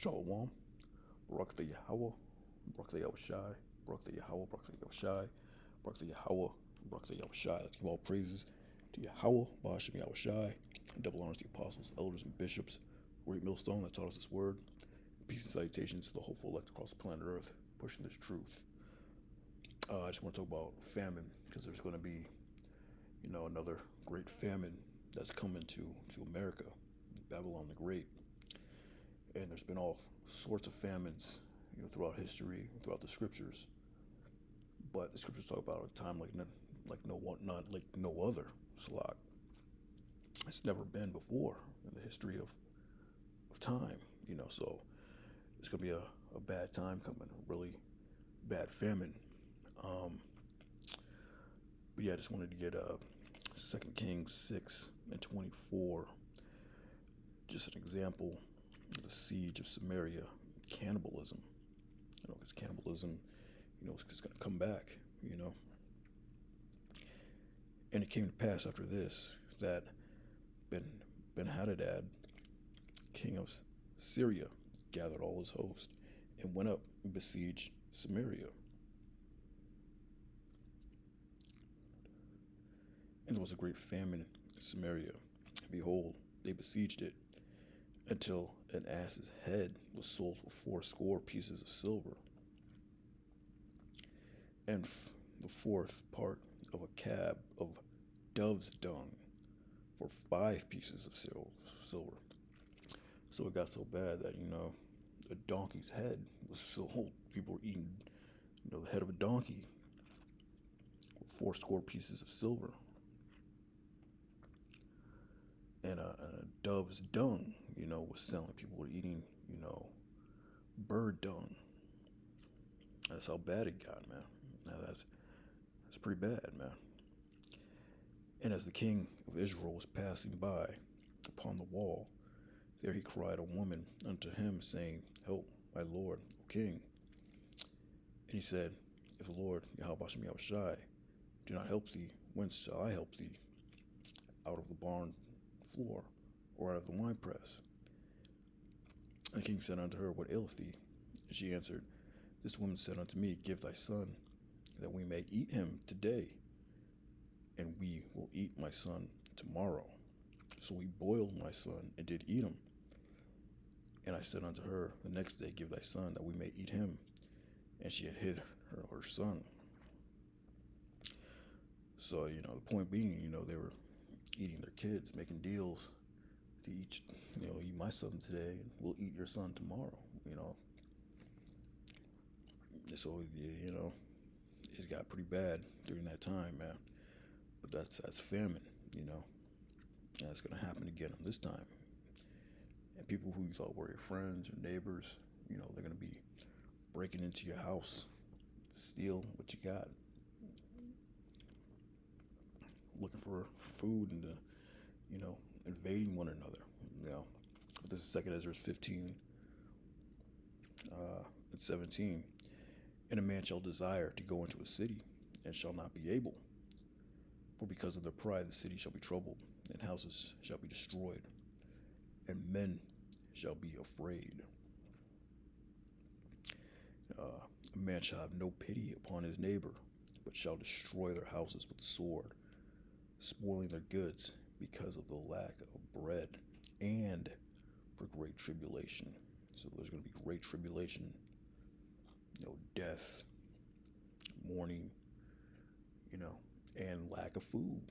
Shalom, Barak the Yahweh, Barak the Yahushai, Barak the Yahweh, Barak the Yahushai, Barak the Yahweh, Barak the Yahushai. Let's give all praises to Yahweh, Ba'ashem Yahushai, and double honors to the apostles, elders, and bishops, great millstone that taught us this word. Peace and salutations to the hopeful elect across the planet Earth, pushing this truth. I just want to talk about famine because there's going to be, another great famine that's coming to America, Babylon the Great. And there's been all sorts of famines, throughout history, throughout the scriptures. But the scriptures talk about a time not like no other. Slot. It's never been before in the history of time, So it's gonna be a bad time coming, a really bad famine. But yeah, I just wanted to get 2 Kings 6:24, just an example of the siege of Samaria, cannibalism. Because cannibalism, is going to come back, And it came to pass after this that Ben-Hadad, king of Syria, gathered all his host and went up and besieged Samaria. And there was a great famine in Samaria. And behold, they besieged it until an ass's head was sold for 80 pieces of silver, and the fourth part of a cab of dove's dung for 5 pieces of silver. So it got so bad that, a donkey's head was sold. People were eating, the head of a donkey for 80 pieces of silver. And a dove's dung, was selling. People were eating, bird dung. That's how bad it got, man. Now that's pretty bad, man. And as the king of Israel was passing by upon the wall, there he cried a woman unto him, saying, Help, my lord, O king. And he said, If the Lord, Yahweh Ba'ashem Yahushai, do not help thee, whence shall I help thee? Out of the barn floor, or out of the winepress? And the king said unto her, What aileth thee? And she answered, This woman said unto me, Give thy son, that we may eat him today, and we will eat my son tomorrow. So we boiled my son, and did eat him. And I said unto her, The next day give thy son, that we may eat him. And she had hid her son. So, the point being, they were eating their kids, making deals to eat, eat my son today, and we'll eat your son tomorrow, So, it got pretty bad during that time, man. But that's famine, And it's going to happen again on this time. And people who you thought were your friends or neighbors, they're going to be breaking into your house, steal what you got, looking for food, and invading one another. But this is 2 Ezra 15 and 17. And a man shall desire to go into a city, and shall not be able. For because of their pride the city shall be troubled, and houses shall be destroyed, and men shall be afraid. A man shall have no pity upon his neighbor, but shall destroy their houses with the sword, spoiling their goods because of the lack of bread, and for great tribulation. So there's going to be great tribulation, death, mourning, and lack of food.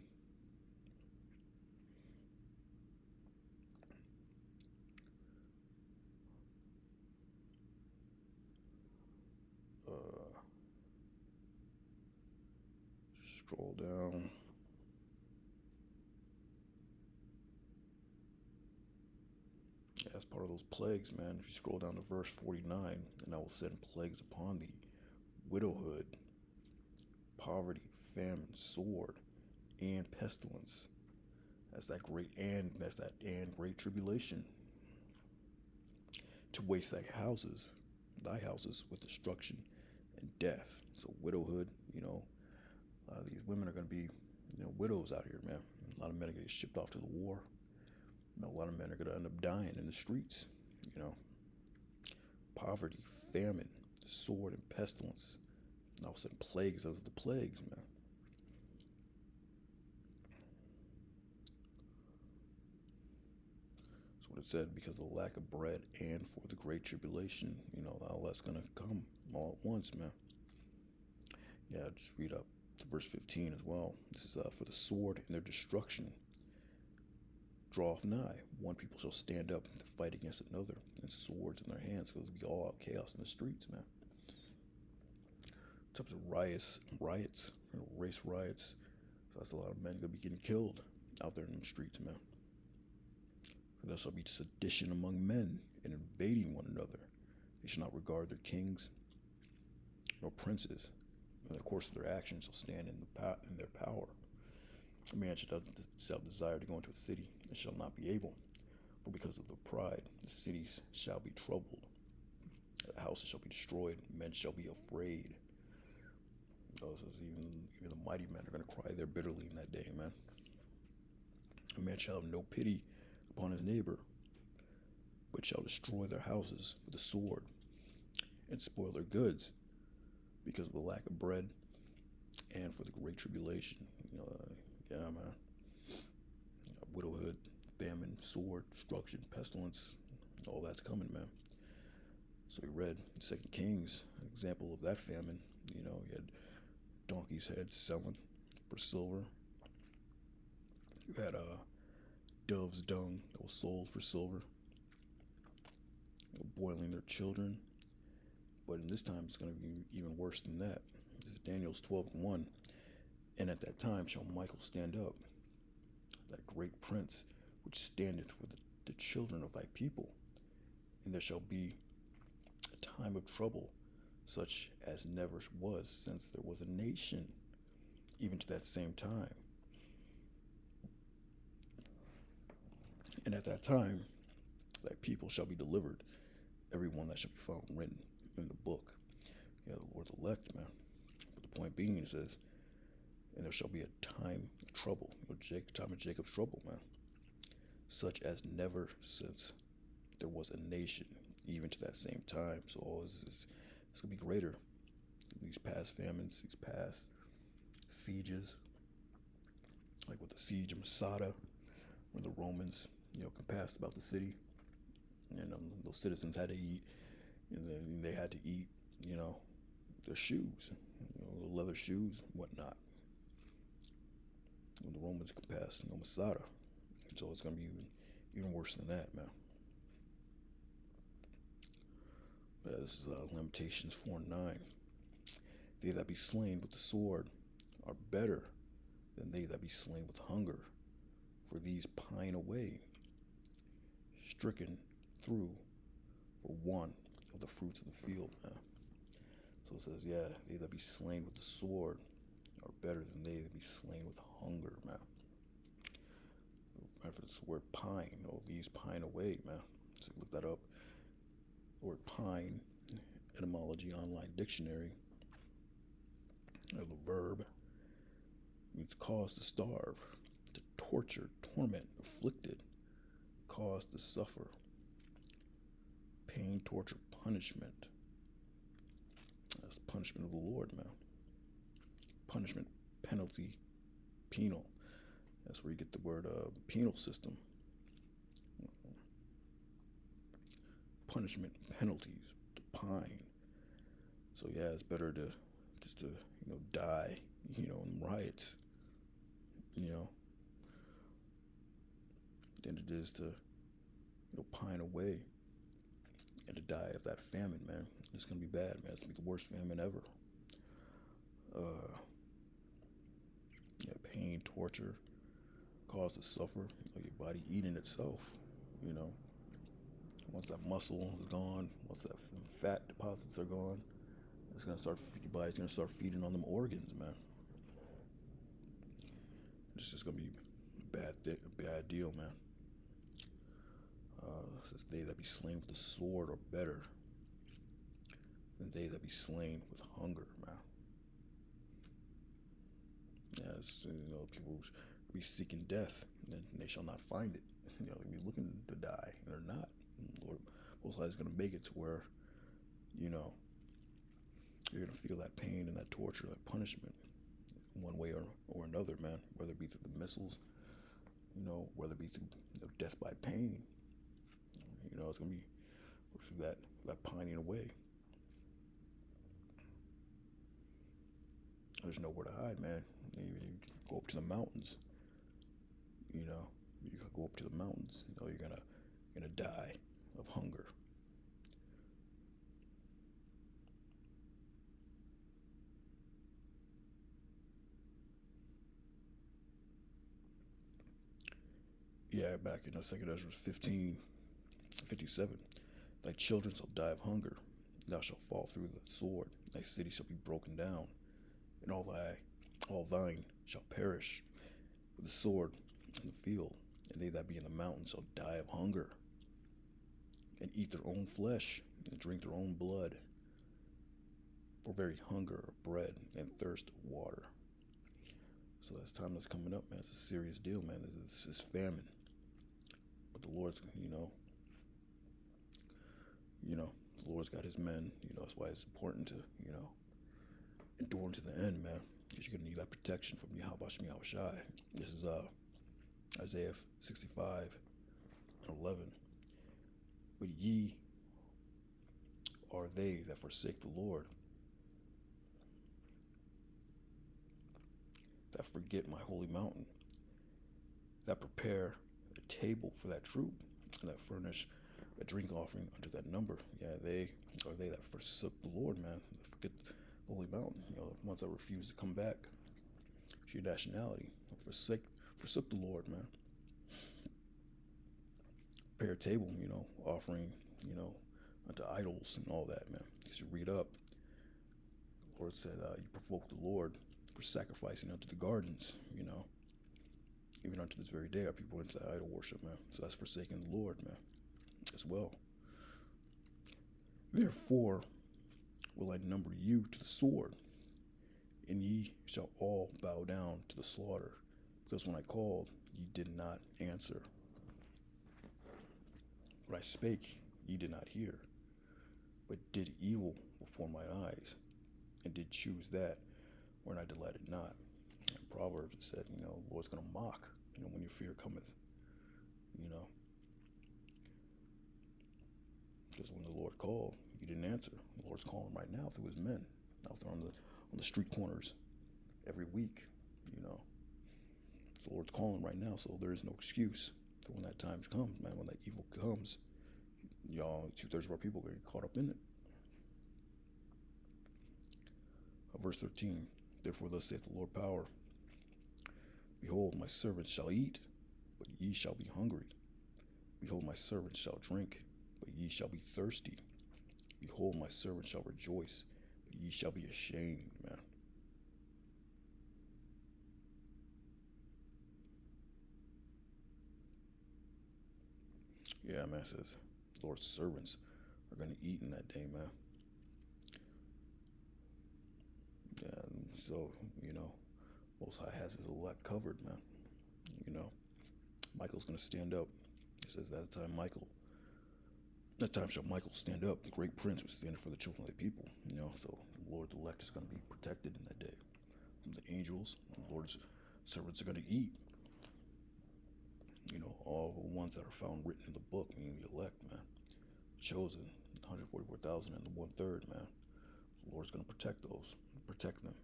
Scroll down. Yeah, that's part of those plagues, man. If you scroll down to verse 49, and I will send plagues upon thee, widowhood, poverty, famine, sword, and pestilence. That's that great tribulation, to waste thy houses with destruction and death. So widowhood, a lot of these women are going to be, widows out here, man. A lot of men are going to get shipped off to the war. A lot of men are going to end up dying in the streets, poverty, famine, sword, and pestilence. And all of a sudden, plagues. Those are the plagues, man. That's what it said, because of the lack of bread and for the great tribulation. All that's going to come all at once, man. Yeah, just read up to verse 15 as well. This is for the sword and their destruction draweth nigh. One people shall stand up to fight against another, and swords in their hands. So it'll be all out chaos in the streets, man. In terms of riots, race riots. So that's a lot of men gonna be getting killed out there in the streets, man. For there shall be sedition among men, and invading one another. They shall not regard their kings nor princes, and the course of their actions shall stand in their power. A man shall desire to go into a city, and shall not be able, for because of the pride the cities shall be troubled, the houses shall be destroyed, men shall be afraid. Oh, so even the mighty men are going to cry there bitterly in that day, man. A man shall have no pity upon his neighbor, but shall destroy their houses with the sword, and spoil their goods, because of the lack of bread and for the great tribulation. Yeah, man. Widowhood, famine, sword, destruction, pestilence, all that's coming, man. So we read in 2 Kings, an example of that famine. You had donkeys' heads selling for silver. You had dove's dung that was sold for silver. Boiling their children. But in this time, it's going to be even worse than that. This is Daniel's 12:1. And at that time shall Michael stand up, that great prince, which standeth for the children of thy people. And there shall be a time of trouble, such as never was since there was a nation, even to that same time. And at that time, thy people shall be delivered, every one that shall be found written in the book. Yeah, the Lord's elect, man. But the point being, it says, and there shall be a time of trouble, time of Jacob's trouble, man, such as never since there was a nation, even to that same time. So it's going to be greater. These past famines, these past sieges, like with the siege of Masada, when the Romans, compassed about the city, and those citizens had to eat, and they had to eat, their shoes, the leather shoes and whatnot. When the Romans compassed, Masada, so it's going to be even worse than that, man. Yeah, this is Lamentations 4:9. They that be slain with the sword are better than they that be slain with hunger, for these pine away, stricken through for one of the fruits of the field, man. So it says, yeah, they that be slain with the sword are better than they that be slain with hunger, man. For this word pine, these pine away, man. So look that up. The word pine, etymology online dictionary. The verb means cause to starve, to torture, torment, afflicted, cause to suffer, pain, torture, punishment. That's the punishment of the Lord, man. Punishment, penalty, penal. That's where you get the word penal system. Punishment, penalties, to pine. So yeah, it's better to just to die, in riots, than it is to pine away and to die of that famine, man. It's gonna be bad, man. It's gonna be the worst famine ever. Pain, torture, cause to suffer. Your body eating itself. Once that muscle is gone, once that fat deposits are gone, your body's gonna start feeding on them organs, man. It's just gonna be a bad deal, man. Says they that be slain with the sword are better than they that be slain with hunger, man. Yeah, people be seeking death, and they shall not find it. They be looking to die, and they're not. Lord Most High is gonna make it to where you know, you're gonna feel that pain and that torture, that punishment, one way or another, man. Whether it be through the missiles, whether it be through death by pain, it's gonna be through that pining away. There's nowhere to hide, man. You go up to the mountains, you know. You can go up to the mountains. You're gonna die of hunger. Yeah, back in 2nd Ezra 15:57, thy children shall die of hunger. Thou shalt fall through the sword. Thy city shall be broken down, and all thine shall perish with the sword in the field. And they that be in the mountains shall die of hunger, and eat their own flesh, and drink their own blood, for very hunger of bread and thirst of water. So that's time that's coming up, man. It's a serious deal, man. It's famine. But the Lord's, the Lord's got his men. That's why it's important to, endure to the end, man. Because you're gonna need that protection from Yahweh Shai. This is Isaiah 65:11. But ye are they that forsake the Lord, that forget my holy mountain, that prepare a table for that troop, and that furnish a drink offering unto that number. Yeah, they are they that forsook the Lord, man. That forget the holy mountain. The ones that refuse to come back to your nationality. Forsook the Lord, man. Prepare a table, offering, unto idols and all that, man. Because you read up, the Lord said, you provoke the Lord for sacrificing unto the gardens, Even unto this very day, our people into that idol worship, man. So that's forsaking the Lord, man, as well. Therefore will I number you to the sword, and ye shall all bow down to the slaughter, because when I called, ye did not answer. When I spake, ye did not hear, but did evil before my eyes, and did choose that wherein I delighted not. In Proverbs it said, the Lord's gonna mock, when your fear cometh, because when the Lord called, you didn't answer. The Lord's calling right now through his men out there on the street corners every week, The Lord's calling right now, so there is no excuse for when that time comes, man. When that evil comes, y'all, 2/3 of our people are going to get caught up in it. Verse 13, therefore thus saith the Lord power, behold, my servants shall eat, but ye shall be hungry. Behold, my servants shall drink, but ye shall be thirsty. Behold, my servants shall rejoice, but ye shall be ashamed, man. Yeah, man, it says the Lord's servants are going to eat in that day, man. Yeah, so, Most High has his elect covered, man. Michael's going to stand up. It says that time shall Michael stand up, the great prince who standeth for the children of the people. So the Lord's elect is going to be protected in that day from the angels. The Lord's servants are going to eat. All the ones that are found written in the book, meaning the elect, man. Chosen, 144,000 and the 1/3, man. The Lord's going to protect them.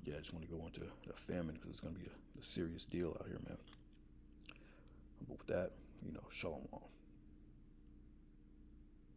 Yeah, I just want to go into the famine because it's going to be a serious deal out here, man. But with that, shalom.